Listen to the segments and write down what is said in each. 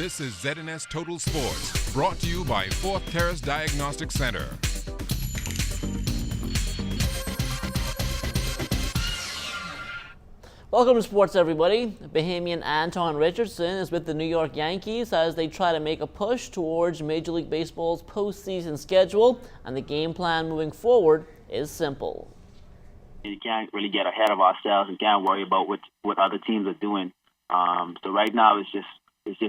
This is ZNS Total Sports, brought to you by Fourth Terrace Diagnostic Center. Welcome to sports, everybody. Bahamian Anton Richardson is with the New York Yankees as they try to make a push towards Major League Baseball's postseason schedule, and the game plan moving forward is simple. You can't really get ahead of ourselves and can't worry about what other teams are doing. So right now it's just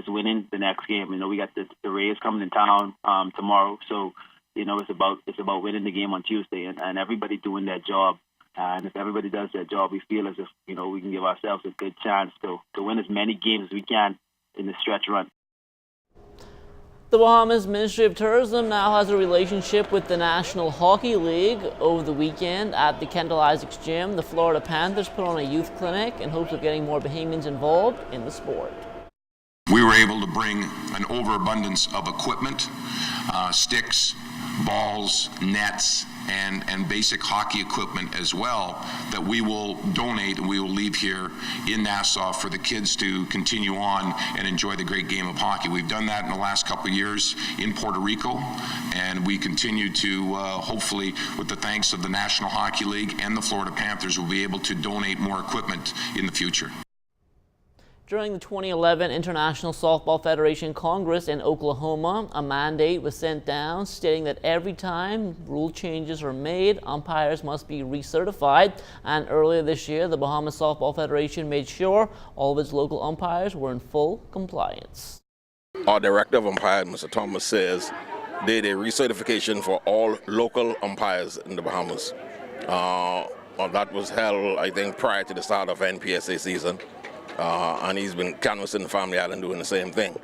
winning the next game. You know, we got the Rays coming in town tomorrow, so you know it's about winning the game on Tuesday, and everybody doing their job. And if everybody does their job, we feel as if, you know, we can give ourselves a good chance to win as many games as we can in the stretch run. The Bahamas Ministry of Tourism now has a relationship with the National Hockey League. Over the weekend at the Kendall Isaacs Gym, the Florida Panthers put on a youth clinic in hopes of getting more Bahamians involved in the sport. We were able to bring an overabundance of equipment, sticks, balls, nets, and basic hockey equipment as well that we will donate and we will leave here in Nassau for the kids to continue on and enjoy the great game of hockey. We've done that in the last couple of years in Puerto Rico, and we continue to hopefully, with the thanks of the National Hockey League and the Florida Panthers, we'll be able to donate more equipment in the future. During the 2011 International Softball Federation Congress in Oklahoma, a mandate was sent down stating that every time rule changes are made, umpires must be recertified. And earlier this year, the Bahamas Softball Federation made sure all of its local umpires were in full compliance. Our director of umpires, Mr. Thomas, says did a recertification for all local umpires in the Bahamas. That was held, I think, prior to the start of NPSA season. And he's been canvassing the Family Island doing the same thing.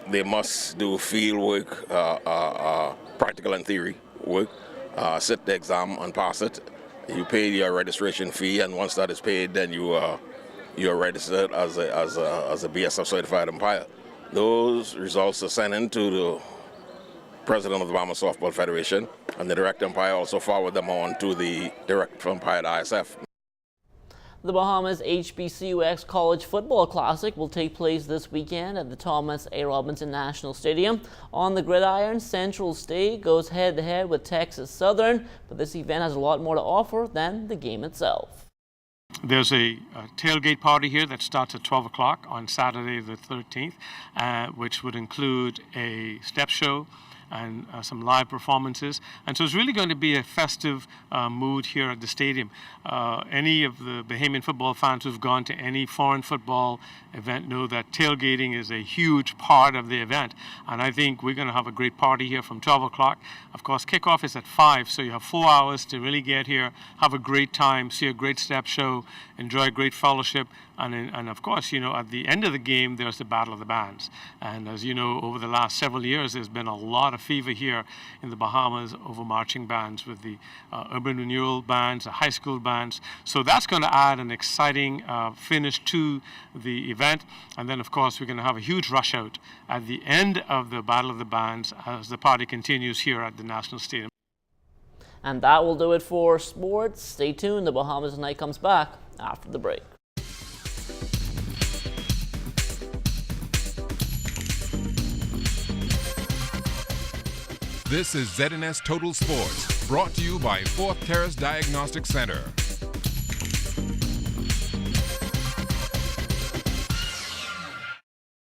They must do field work, practical and theory work, sit the exam and pass it. You pay your registration fee, and once that is paid, then you're registered as a BSF certified umpire. Those results are sent in to the president of the Bahamas Softball Federation, and the direct umpire also forward them on to the direct umpire at ISF. The Bahamas HBCUX College Football Classic will take place this weekend at the Thomas A. Robinson National Stadium. On the gridiron, Central State goes head-to-head with Texas Southern, but this event has a lot more to offer than the game itself. There's a tailgate party here that starts at 12 o'clock on Saturday the 13th, which would include a step show and some live performances. And so it's really going to be a festive mood here at the stadium. Any of the Bahamian football fans who've gone to any foreign football event know that tailgating is a huge part of the event. And I think we're going to have a great party here from 12 o'clock. Of course, kickoff is at 5, so you have 4 hours to really get here, have a great time, see a great step show, enjoy a great fellowship. And of course, you know, at the end of the game, there's the Battle of the Bands. And as you know, over the last several years, there's been a lot of fever here in the Bahamas over marching bands with the urban renewal bands, the high school bands. So that's going to add an exciting finish to the event. And then, of course, we're going to have a huge rush out at the end of the Battle of the Bands as the party continues here at the National Stadium. And that will do it for sports. Stay tuned. The Bahamas Night comes back after the break. This is ZNS Total Sports, brought to you by Fourth Terrace Diagnostic Center.